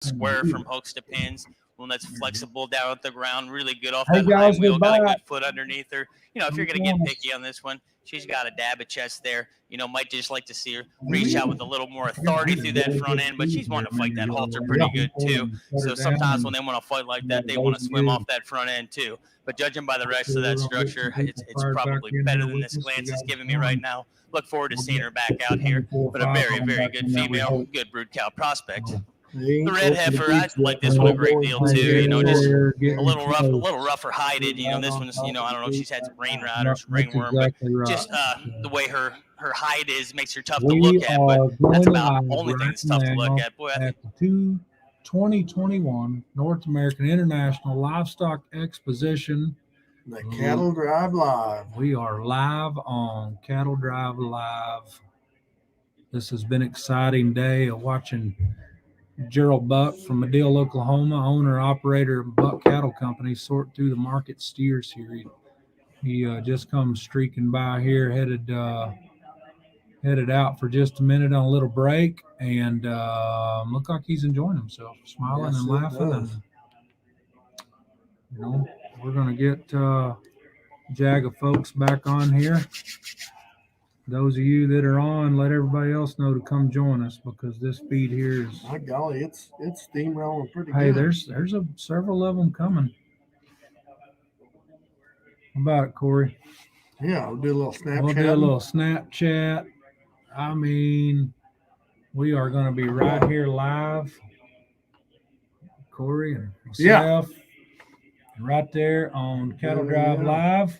square from hooks to pins. One that's flexible down at the ground, really good off Hey that guys, hind wheel, we're got a back. good foot underneath her. If you're going to get picky on this one, she's got a dab of chest there. Might just like to see her reach out with a little more authority through that front end, but she's wanting to fight that halter pretty good too. So sometimes when they want to fight like that, they want to swim off that front end too. But judging by the rest of that structure, it's probably better than this glance is giving me right now. Look forward to seeing her back out here. But a very, very good female, good brood cow prospect. The red heifer, I like this one a great deal too. Just a little rougher hided. This one's, I don't know if she's had some rain rot or some ringworm, but just the way her hide is makes her tough to look at. But that's about the only thing that's tough to look at. Boy, I think the 2021 North American International Livestock Exposition. The Cattle Drive Live. We are live on Cattle Drive Live. This has been an exciting day of watching Gerald Buck from Madill, Oklahoma, owner operator of Buck Cattle Company, sort through the market steers here. He just come streaking by here, headed out for just a minute on a little break, and look like he's enjoying himself, smiling and laughing. And we're gonna get jag of folks back on here. Those of you that are on, let everybody else know to come join us, because this feed here is. My golly, it's steamrolling pretty good. Hey, there's several of them coming. How about it, Corey? Yeah, we'll do a little Snapchat. We'll do a little Snapchat. I mean, we are going to be right here live. Corey and myself. Yeah. Right there on Cattle Drive Live.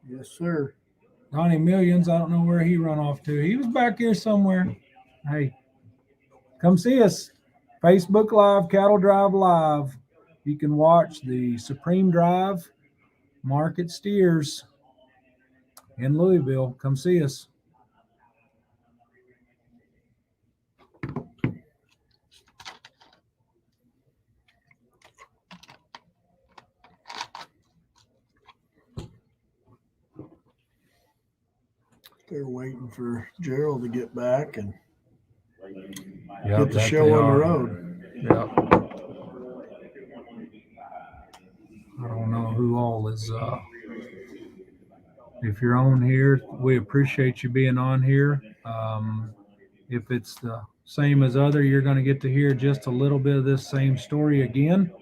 Yes, sir. Donnie Millions, I don't know where he run off to. He was back here somewhere. Hey, come see us. Facebook Live, Cattle Drive Live. You can watch the Supreme Drive Market Steers in Louisville. Come see us. They're waiting for Gerald to get back and get the show on the road. Yep. I don't know who all is. If you're on here, we appreciate you being on here. If it's the same as other, you're going to get to hear just a little bit of this same story again.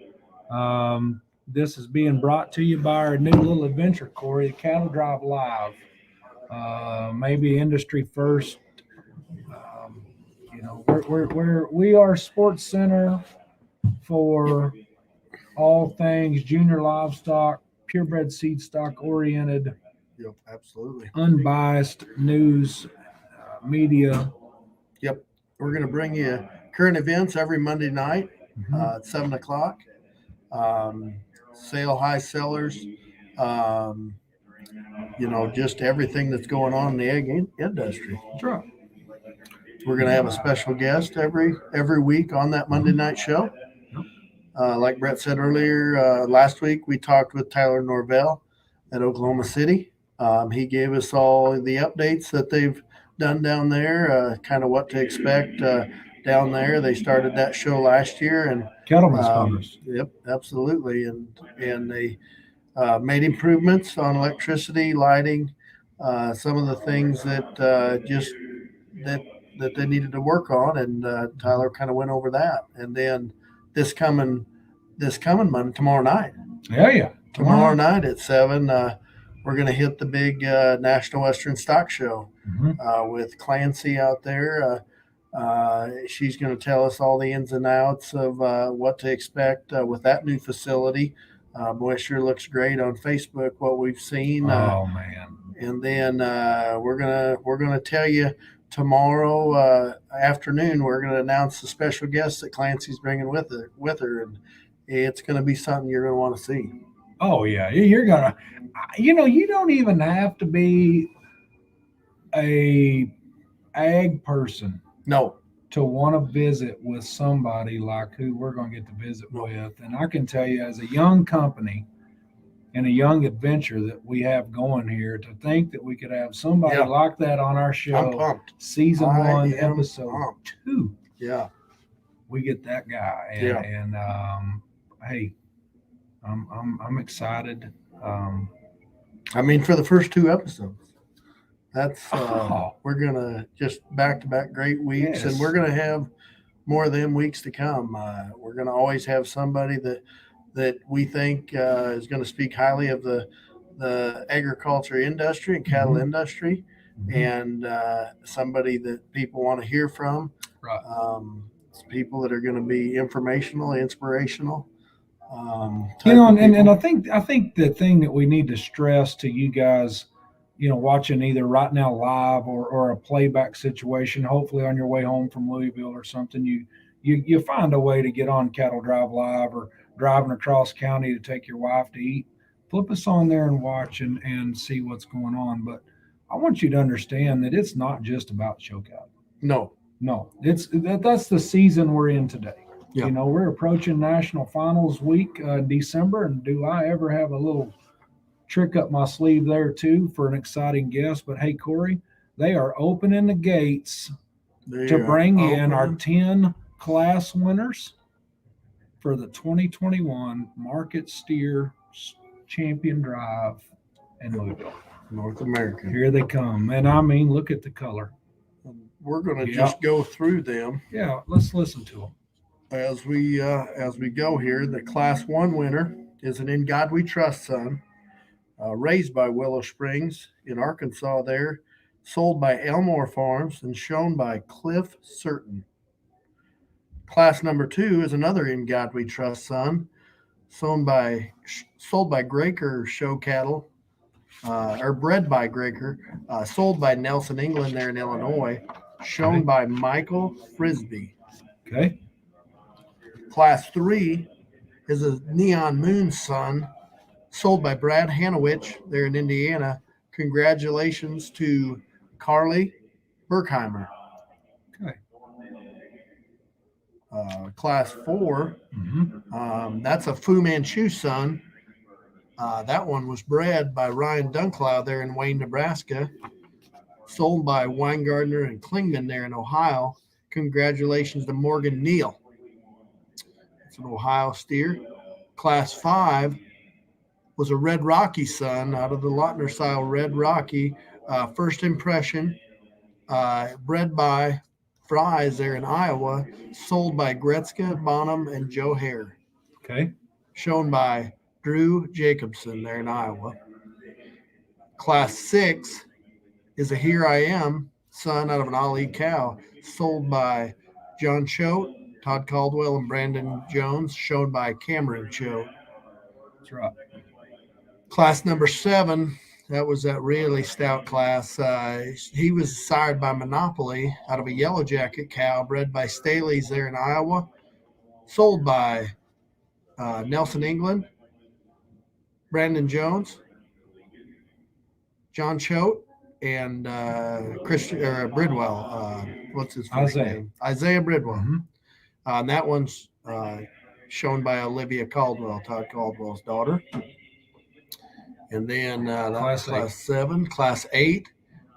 This is being brought to you by our new little adventure, Corey, Cattle Drive Live. Maybe industry first. We are sports center for all things junior livestock, purebred seed stock oriented. Yep, absolutely. Unbiased news, media. Yep. We're going to bring you current events every Monday night at 7 o'clock. Sale high sellers. Just everything that's going on in the egg industry. That's right. We're going to have a special guest every week on that Monday night show. Like Brett said earlier, last week we talked with Tyler Norvell at Oklahoma City. He gave us all the updates that they've done down there, kind of what to expect down there. They started that show last year, and Cattlemen's Congress. Yep, absolutely, and they made improvements on electricity, lighting, some of the things that that they needed to work on, and Tyler kind of went over that. And then this coming Monday, tomorrow night. Yeah. Tomorrow night at 7, we're going to hit the big National Western Stock Show with Clancy out there. She's going to tell us all the ins and outs of what to expect with that new facility. Boy, it sure looks great on Facebook, what we've seen. Oh man! And then we're gonna tell you tomorrow afternoon. We're gonna announce the special guest that Clancy's bringing with her, and it's gonna be something you're gonna want to see. Oh yeah, you're gonna. You don't even have to be a ag person. No. To want to visit with somebody like who we're going to get to visit with. And I can tell you, as a young company and a young adventure that we have going here, to think that we could have somebody like that on our show. I'm pumped. Season 1, episode 2. Yeah. we get that guy. And, Yeah. and hey, I'm excited. I mean, for the first 2 episodes, that's Oh. we're gonna just back-to-back great weeks, and Yes. we're gonna have more of them weeks to come. We're gonna always have somebody that we think is going to speak highly of the agriculture industry and cattle Mhm. industry, and somebody that people want to hear from. Right. It's people that are going to be informational, inspirational. And I think the thing that we need to stress to you guys, watching either right now live or a playback situation, hopefully on your way home from Louisville or something, you find a way to get on Cattle Drive Live or driving across county to take your wife to eat. Flip us on there and watch and see what's going on. But I want you to understand that it's not just about show cattle. No, That's the season we're in today. Yeah. We're approaching National Finals week, December, and do I ever have a little trick up my sleeve there too for an exciting guest? But hey, Corey, they are opening the gates to bring in our 10 class winners for the 2021 Market Steer Champion Drive in Louisville, North America. Here they come, and I mean, look at the color. We're going to just go through them. Yeah, let's listen to them. As we go here. The Class 1 winner is an In God We Trust son, raised by Willow Springs in Arkansas there, sold by Elmore Farms and shown by Cliff Certain. Class number 2 is another In God We Trust son, sold by Graker Show Cattle, or bred by Graker, sold by Nelson England there in Illinois, shown by Michael Frisbee. Okay. Class 3 is a Neon Moon son, sold by Brad Hanowich there in Indiana. Congratulations to Carly Berkheimer. Okay. Class 4, that's a Fu Manchu son. That one was bred by Ryan Dunklow there in Wayne, Nebraska, sold by Weingartner and Klingman there in Ohio. Congratulations to Morgan Neal. It's an Ohio steer. Class 5 was a Red Rocky son out of the Lautner style Red Rocky. First impression, bred by Fries there in Iowa, sold by Gretzka, Bonham, and Joe Hare. Okay. Shown by Drew Jacobson there in Iowa. Class 6 is a Here I Am son out of an Ali cow, sold by John Choate, Todd Caldwell, and Brandon Jones, shown by Cameron Choate. That's right. Class number 7, that was that really stout class. He was sired by Monopoly out of a Yellow Jacket cow, bred by Staley's there in Iowa, sold by Nelson England, Brandon Jones, John Choate, and Bridwell. What's his first name? Isaiah Bridwell. And that one's shown by Olivia Caldwell, Todd Caldwell's daughter. And then Class Class 7. Class 8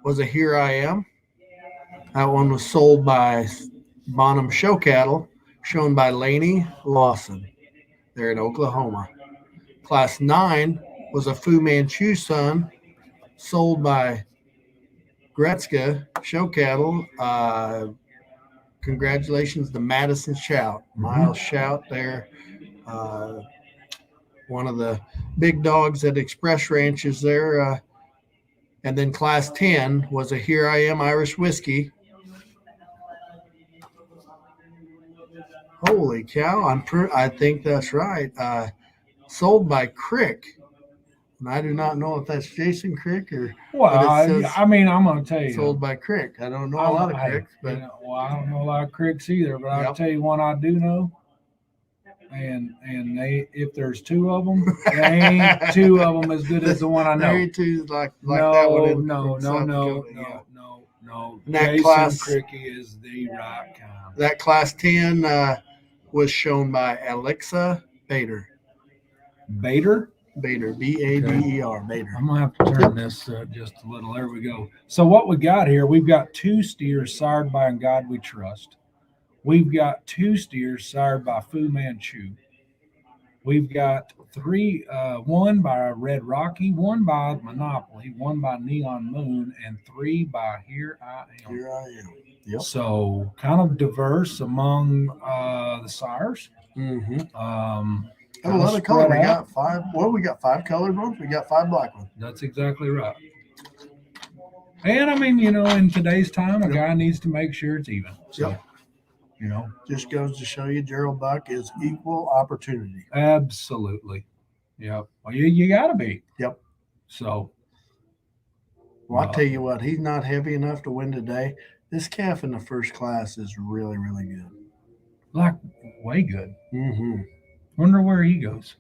was a Here I Am. That one was sold by Bonham Show Cattle, shown by Laney Lawson there in Oklahoma. Class 9 was a Fu Manchu son, sold by Gretzka Show Cattle. Congratulations to Madison Shout, Miles Shout there. One of the big dogs at Express Ranches there. And then Class 10 was a Here I Am Irish Whiskey. Holy cow, I think that's right. Sold by Crick. And I do not know if that's Jason Crick or. Well, I'm going to tell you. Sold by Crick. I don't know a lot of Cricks, but. I don't know a lot of Cricks either, but I'll tell you one I do know. And if there's 2 of them, there ain't 2 of them as good as the one I know. There ain't 2 like that one. No. That Jason class, Cricky is the right kind. That Class 10 was shown by Alexa Bader. Bader, Bader, Bader. Bader. I'm going to have to turn this just a little. There we go. So what we got here, we've got 2 steers sired by In God We Trust. We've got 2 steers sired by Fu Manchu. We've got 3, one by Red Rocky, one by Monopoly, one by Neon Moon, and 3 by Here I Am. Here I am. Yep. So kind of diverse among the sires. Mm-hmm. Kind A lot of color. spread We out. got 5. Well, we got 5 colored ones. We got 5 black ones. That's exactly right. And I mean, in today's time, a guy needs to make sure it's even. So, Yep. Just goes to show you Gerald Buck is equal opportunity. Absolutely. Yep. Well, you got to be. Yep. So. Well, I'll tell you what, he's not heavy enough to win today. This calf in the first class is really, really good. Like, way good. Mm-hmm. Wonder where he goes.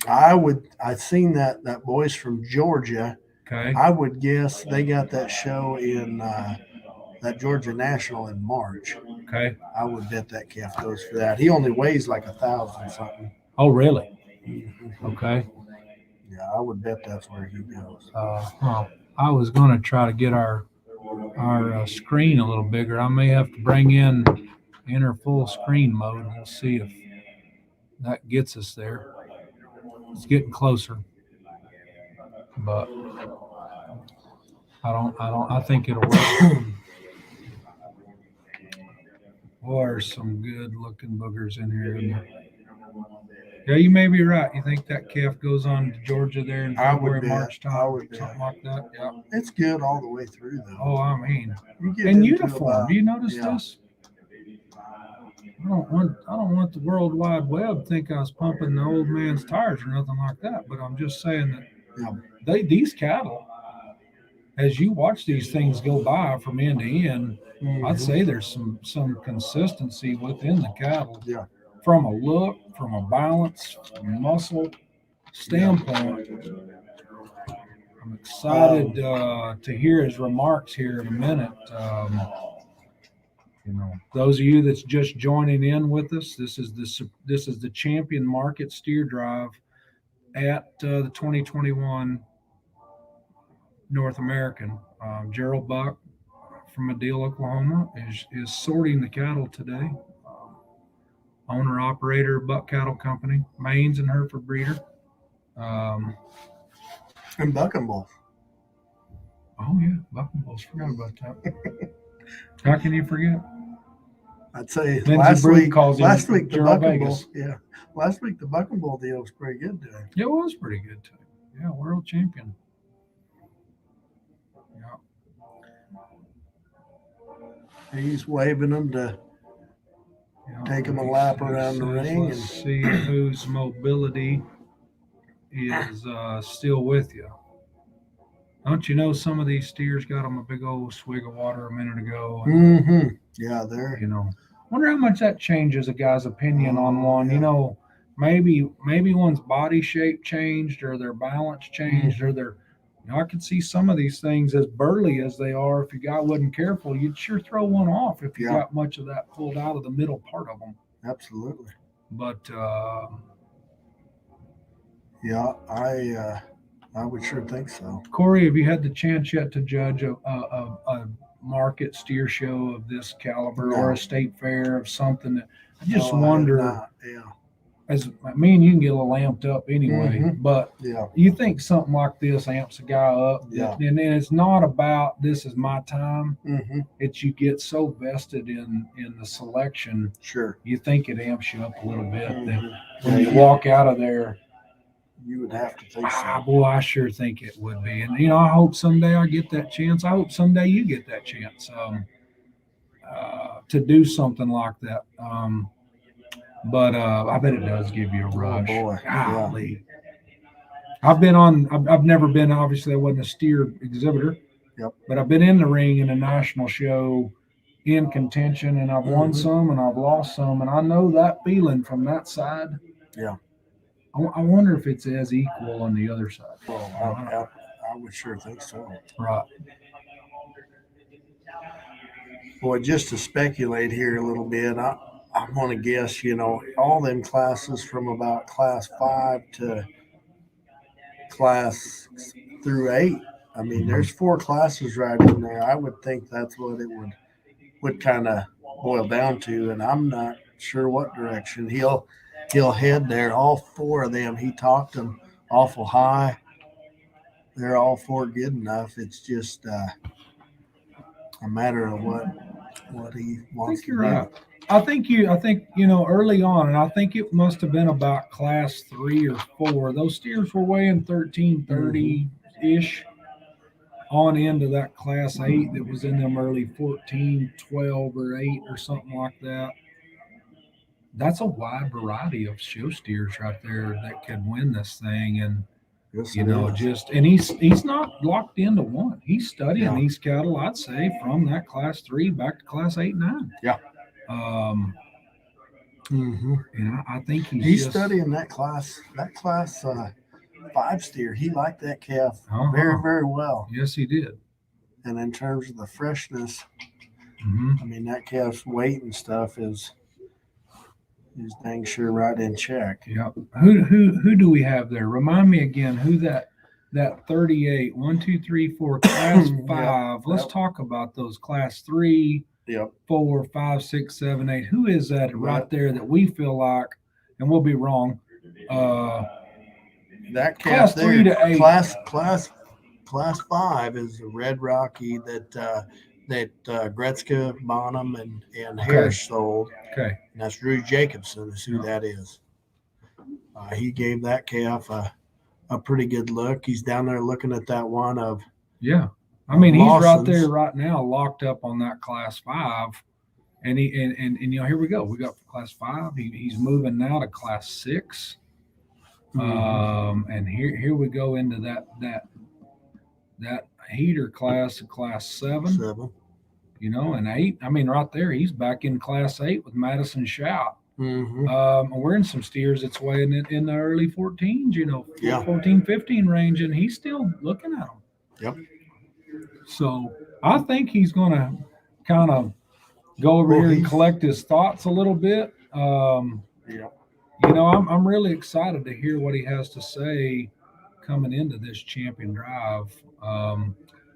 I've seen that boys from Georgia. Okay. I would guess they got that show in that Georgia National in March. Okay. I would bet that calf goes for that. He only weighs like 1,000 something. Oh, really? Mm-hmm. Okay. Yeah, I would bet that's where he goes. Well, I was going to try to get our screen a little bigger. I may have to enter full screen mode. We'll see if that gets us there. It's getting closer, but I think it'll work. Boy, there's some good looking boogers in here, isn't there? Yeah, you may be right. You think that calf goes on to Georgia there in February, March time, something like that? Yeah. It's good all the way through, though. Oh, I mean, You in uniform. Do you notice this? I don't want the World Wide Web to think I was pumping the old man's tires or nothing like that. But I'm just saying that these cattle, as you watch these things go by from end to end, I'd say there's some consistency within the cattle. Yeah. From a look, from a balance, from a muscle standpoint. I'm excited to hear his remarks here in a minute. Those of you that's just joining in with us, this is the Champion Market Steer Drive at the 2021 North American. Gerald Buck from Madill, Oklahoma, is sorting the cattle today. Owner operator Buck Cattle Company, Maines and Hereford breeder. And Buck and Bulls. Oh yeah, Buck and Bulls. Forgot about that. How can you forget? I'd say last week the Buck and Bull. Vegas. Yeah, last week the Buck and Bull deal was pretty good to him. It was pretty good too. Yeah, world champion. Yeah. He's waving them to take him a lap around the ring and see whose mobility is still with you. Don't you know some of these steers got them a big old swig of water a minute ago? Mm-hmm. Yeah, they're. Wonder how much that changes a guy's opinion on one. Yeah. Maybe one's body shape changed or their balance changed or their. I could see some of these things as burly as they are. If a guy wasn't careful, you'd sure throw one off if you got much of that pulled out of the middle part of them. Absolutely. But yeah, I would sure think so. Corey, have you had the chance yet to judge a market steer show of this caliber or a state fair of something that I just wonder? As me and you can get a little amped up anyway, but you think something like this amps a guy up, and then it's not about this is my time. It's you get so vested in the selection. Sure, you think it amps you up a little bit. That when you walk out of there, you would have to think so. Boy, I sure think it would be, and I hope someday I get that chance. I hope someday you get that chance to do something like that. But I bet it does give you a rush. Oh boy. Golly. I've never been, obviously I wasn't a steer exhibitor. Yep. But I've been in the ring in a national show in contention, and I've won some and I've lost some, and I know that feeling from that side. Yeah. I wonder if it's as equal on the other side. Well, I would sure think so. Right. Boy, just to speculate here a little bit, I want to guess, all them classes from about class 5 to class through 8. I mean, there's 4 classes right in there. I would think that's what it would kind of boil down to, and I'm not sure what direction he'll head there. All 4 of them, he talked them awful high. They're all 4 good enough. It's just a matter of what he I wants think to you're do. right. I think early on, and I think it must have been about class 3 or 4. Those steers were weighing 1330 ish on into that class 8 that was in them early 14, 12 or 8 or something like that. That's a wide variety of show steers right there that could win this thing. And Yes, you it know, is. and he's not locked into one. He's studying Yeah. these cattle, I'd say, from that class 3 back to class 8, 9. Yeah. And I think he's studying that class 5 steer. He liked that calf very, very well. Yes, he did. And in terms of the freshness, Mm-hmm. I mean, that calf's weight and stuff is dang sure right in check. Yep. Who do we have there? Remind me again who that 38, 1, 2, 3, 4, class 5. Let's talk about those class 3, 4, 5, 6, 7, 8. Who is that right there that we feel like, and we'll be wrong, that class calf 3 there, to 8. Class 5 is the Red Rocky that Gretzka, Bonham, and Harris sold. Okay. And that's Drew Jacobson is who that is. He gave that calf a pretty good look. He's down there looking at that one of I mean, he's Lawson's. right there right now, locked up on that class 5, and here we go. We got class 5. He's moving now to class 6, and here we go into that heater class of class 7. And 8. I mean, right there, he's back in class 8 with Madison Shout. We're in some steers that's weighing it in the early 14s, 14, 15 range, and he's still looking at them. Yep. So I think he's going to kind of go over here and collect his thoughts a little bit. I'm really excited to hear what he has to say coming into this champion drive.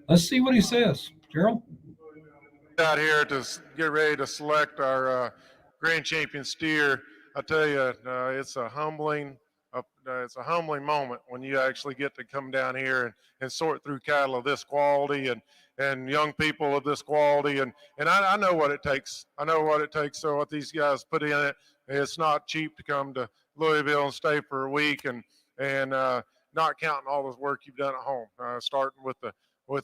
Let's see what he says. Gerald? Out here to get ready to select our grand champion steer. I tell you, it's a humbling moment when you actually get to come down here and sort through cattle of this quality and young people of this quality. And I know what it takes. I know what it takes. So what these guys put in it, it's not cheap to come to Louisville and stay for a week and not counting all this work you've done at home, starting with the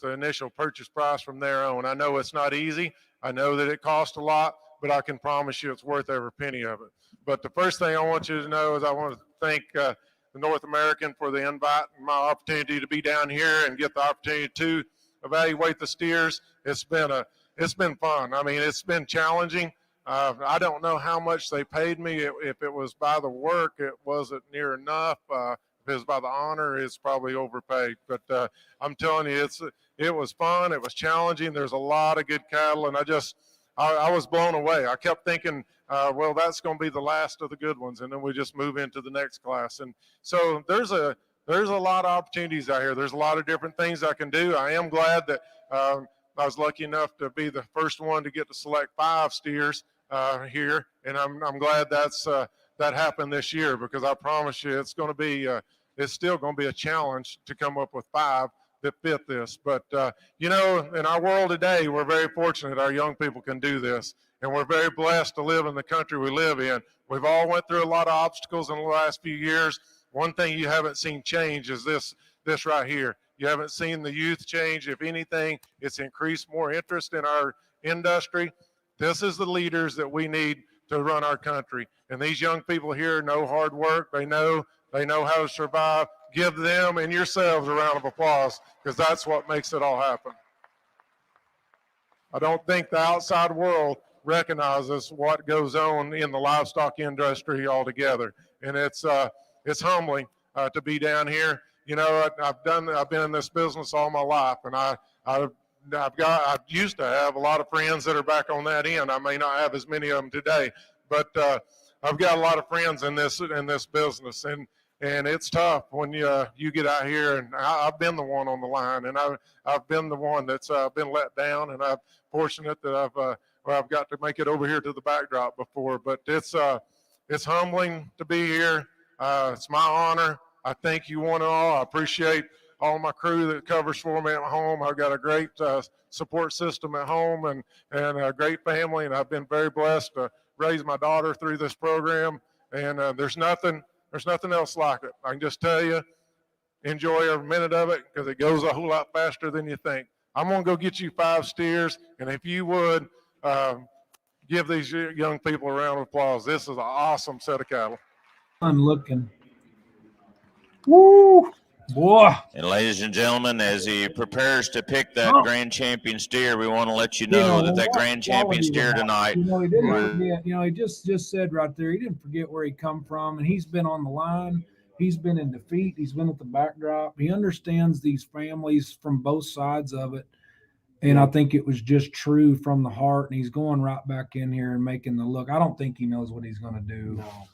initial purchase price from there on. I know it's not easy. I know that it costs a lot, but I can promise you it's worth every penny of it. But the first thing I want you to know is I want to thank the North American for the invite and my opportunity to be down here and get the opportunity to evaluate the steers. It's been fun. I mean, it's been challenging. I don't know how much they paid me. If it was by the work, it wasn't near enough. If it was by the honor, it's probably overpaid. But I'm telling you, it was fun. It was challenging. There's a lot of good cattle, and I was blown away. I kept thinking, well, that's going to be the last of the good ones, and then we just move into the next class. And so there's a lot of opportunities out here. There's a lot of different things I can do. I am glad that I was lucky enough to be the first one to get to select 5 steers here, and I'm glad that happened this year, because I promise you it's still going to be a challenge to come up with 5 that fit this. But, in our world today, we're very fortunate our young people can do this, and we're very blessed to live in the country we live in. We've all went through a lot of obstacles in the last few years. One thing you haven't seen change is this right here. You haven't seen the youth change. If anything, it's increased more interest in our industry. This is the leaders that we need to run our country. And these young people here know hard work. They know how to survive. Give them and yourselves a round of applause, because that's what makes it all happen. I don't think the outside world recognizes what goes on in the livestock industry altogether. And it's humbling to be down here. I've been in this business all my life, and I used to have a lot of friends that are back on that end. I may not have as many of them today, but I've got a lot of friends in this business, and it's tough when you get out here. And I've been the one on the line, and I've been the one that's been let down, and I'm fortunate that I've well, I've got to make it over here to the backdrop before, but it's humbling to be here. It's my honor. I thank you one and all. I appreciate all my crew that covers for me at home. I've got a great support system at home and a great family, and I've been very blessed to raise my daughter through this program. And there's nothing else like it. I can just tell you, enjoy every minute of it because it goes a whole lot faster than you think. I'm going to go get you 5 steers, and if you would, give these young people a round of applause. This is an awesome set of cattle. Fun looking. Woo! Boy. And ladies and gentlemen, as he prepares to pick that grand champion steer, we want to let you You know know, that grand champion steer tonight. You know, he didn't forget. You know, he just said right there, he didn't forget where he come from, and he's been on the line. He's been in defeat. He's been at the backdrop. He understands these families from both sides of it. And I think it was just true from the heart. And he's going right back in here and making the look. I don't think he knows what he's going to do. No.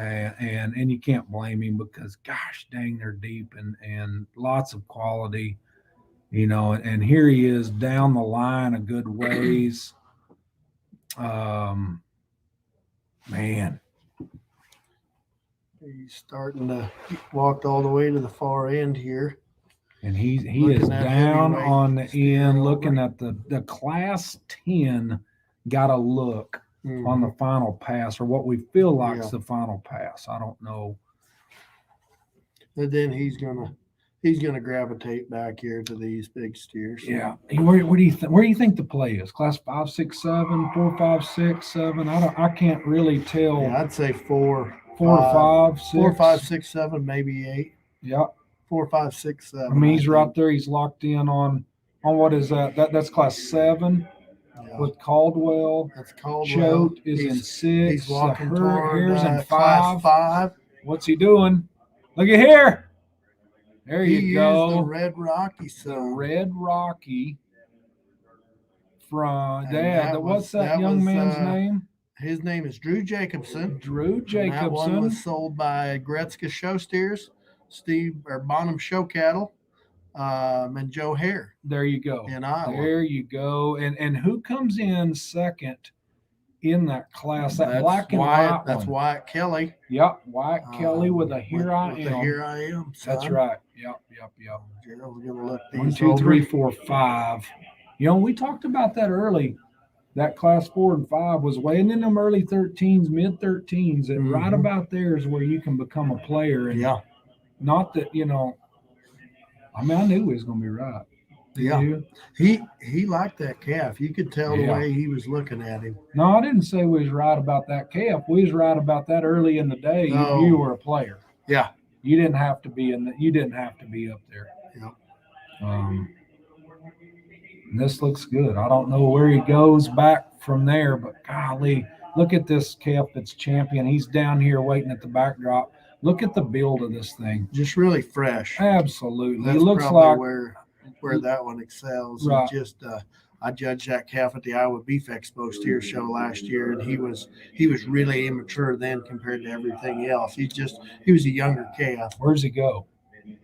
And you can't blame him because, gosh dang, they're deep and lots of quality, you know. And here he is down the line a good ways. Man. He's starting to walk all the way to the far end here. And he Looking is at down heavyweight on the steer end, over. looking at the class 10 got a look on the final pass, or what we feel like is the final pass. I don't know. And then he's gonna gravitate back here to these big steers. Yeah. Where do you think the play is? Class 5, 6, 7, 4, 5, 6, 7. I can't really tell. Yeah, I'd say 4, 4, 5, 6. 4, 5, 6, 7, maybe 8. Yeah. 4, 5, 6, 7. I mean, he's think. right there. He's locked in on what is that? That's class 7 with Caldwell. That's Caldwell. Choate is in 6. He's walking toward Here's in 5. class 5. What's he doing? Look at here. There He you go. is the Red Rocky The son. Red Rocky from And Dad. What's that young man's name? His name is Drew Jacobson. Drew And that one Jacobson. was sold by Gretzka Show Steers, Bonham Show Cattle, and Joe Hare There you go. in Iowa. There you go. And who comes in second in that class? That That's black and Wyatt. white That's one. Wyatt Kelly. Yep, Wyatt Kelly with a Here I with the Am. Here I Am. That's son. right. Yep. Gerald's gonna look 1, these 2, over. 3, 4, 5. You know, we talked about that early. That class 4 and 5 was way in them early 13s, mid 13s, and right about there is where you can become a player. And Yeah. not that, you know, I mean, I knew he was going to be right. Did Yeah. you? He liked that calf. You could tell the Yeah. way he was looking at him. No, I didn't say we was right about that calf. We was right about that early in the day. No. You were a player. Yeah. You didn't have to be you didn't have to be up there. Yeah. This looks good. I don't know where he goes back from there, but golly, look at this calf that's champion. He's down here waiting at the backdrop. Look at the build of this thing. Just really fresh. Absolutely. That's He looks probably like where that one excels. And Right. just I judged that calf at the Iowa Beef Expo steer show last year, and he was really immature then compared to everything else. He was a younger calf. where's he go? You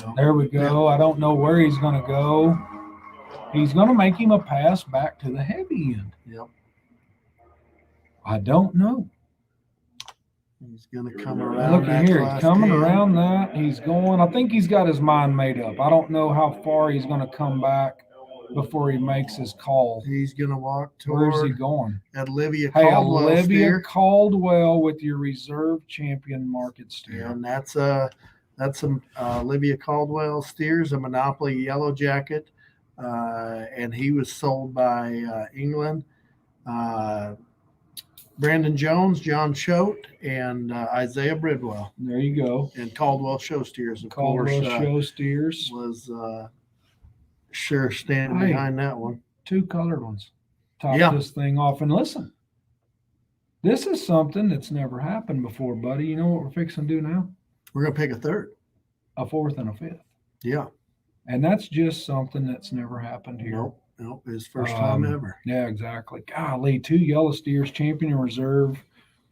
know. There we go. I don't know where he's going to go. He's going to make him a pass back to the heavy end. Yep. I don't know. He's going to come around. Look at that here. He's class coming 10. around that. He's going. I think he's got his mind made up. I don't know how far he's going to come back before he makes his call. He's going to walk Where's he toward going? Olivia Hey, Caldwell Olivia steer. Caldwell with your reserve champion market steer. And that's some Olivia Caldwell steers, a Monopoly Yellow Jacket, and he was sold by England. Brandon Jones, John Choate, and Isaiah Bridwell, There you go. and Caldwell Show Steers, of Caldwell course, show steers. was sure standing Hey. behind that one. 2 colored ones. Top Yeah. this thing off. And listen, this is something that's never happened before, buddy. You know what we're fixing to do now? We're gonna pick a third. A 4th and a 5th. Yeah. And that's just something that's never happened here. Nope. It's first time ever. Yeah, exactly. Golly, 2 yellow steers, champion and reserve.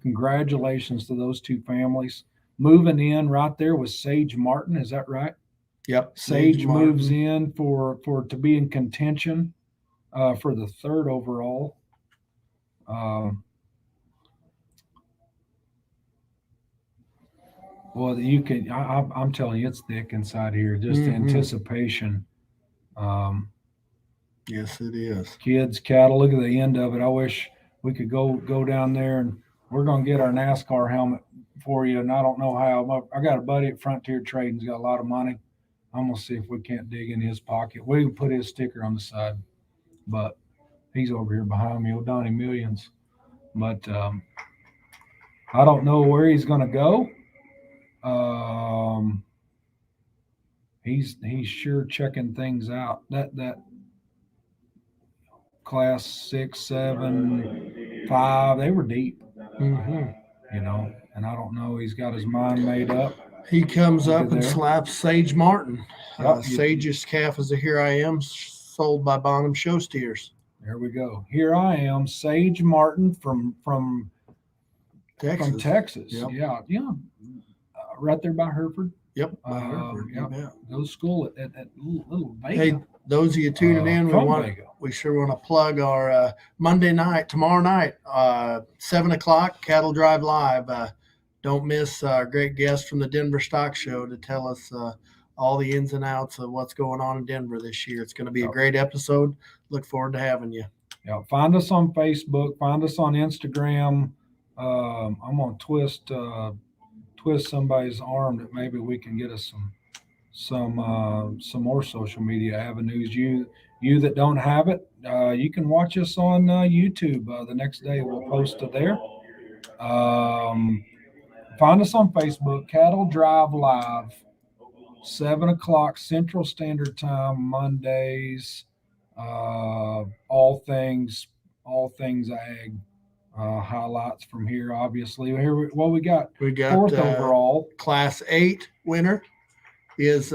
Congratulations to those 2 families. Moving in right there was Sage Martin. Is that right? Yep. Sage Martin. moves in for to be in contention for the 3rd overall. Well, you can. I'm telling you, it's thick inside here. Just Mhm. anticipation. Yes, it is. Kids, cattle. Look at the end of it. I wish we could go down there, and we're gonna get our NASCAR helmet for you. And I don't know how. I got a buddy at Frontier Trading. He's got a lot of money. I'm gonna see if we can't dig in his pocket. We can put his sticker on the side, but he's over here behind me, Donnie Millions. But I don't know where he's gonna go. He's sure checking things out. That class 6, 7, 5, they were deep, Mhm. and I don't know. He's got his mind made up. He comes Look up at and there. slaps Sage Martin. Yep, Sage's calf is a Here I Am, sold by Bonham Show Steers. There we go. Here I am, Sage Martin from Texas. Yep. Yeah, right there by Hereford. Yep. By Hereford, you Yep. bet. Go to school at little Vega. Hey, those of you tuning in, Vega. we sure want to plug our Monday night, tomorrow night, 7 o'clock, Cattle Drive Live. Don't miss our great guest from the Denver Stock Show to tell us all the ins and outs of what's going on in Denver this year. It's going to be a great episode. Look forward to having you. Yeah, find us on Facebook. Find us on Instagram. I'm gonna twist somebody's arm that maybe we can get us some more social media avenues. You that don't have it, you can watch us on YouTube. The next day we'll post it there. Find us on Facebook, Cattle Drive Live, 7 o'clock Central Standard Time, Mondays. All things ag. Highlights from here, obviously. Here, we got fourth overall. Class 8 winner is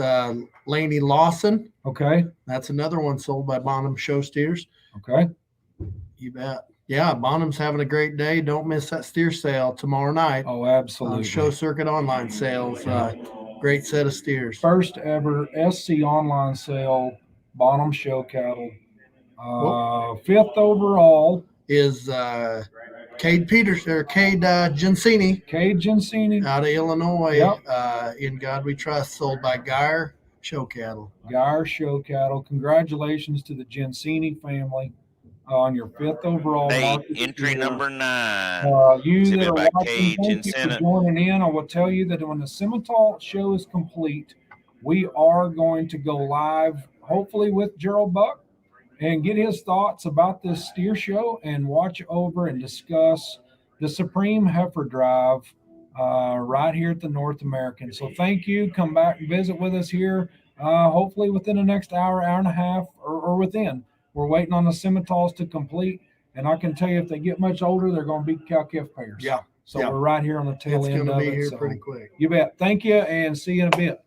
Laney Lawson. Okay. That's another one sold by Bonham Show Steers. Okay. You bet. Yeah, Bonham's having a great day. Don't miss that steer sale tomorrow night. Oh, absolutely. Show Circuit online sales. Great set of steers. First ever SC online sale, Bonham Show cattle. Fifth overall is Cade Gensini. Cade Gensini Out of Illinois. Yep. In God We Trust, sold by Geyer Show Cattle. Geyer Show Cattle. Congratulations to the Gensini family on your fifth overall. Entry number 9. You that are watching, thank you for joining in. I will tell you that when the Simmental show is complete, we are going to go live, hopefully with Gerald Buck, and get his thoughts about this steer show and watch over and discuss the Supreme Heifer Drive right here at the North American. So thank you. Come back and visit with us here, hopefully within the next hour and a half, or within. We're waiting on the Simmentals to complete, and I can tell you if they get much older, they're going to be cow-calf pairs. Yeah. So we're right here on the tail end of it. It's going to be here so pretty quick. You bet. Thank you, and see you in a bit.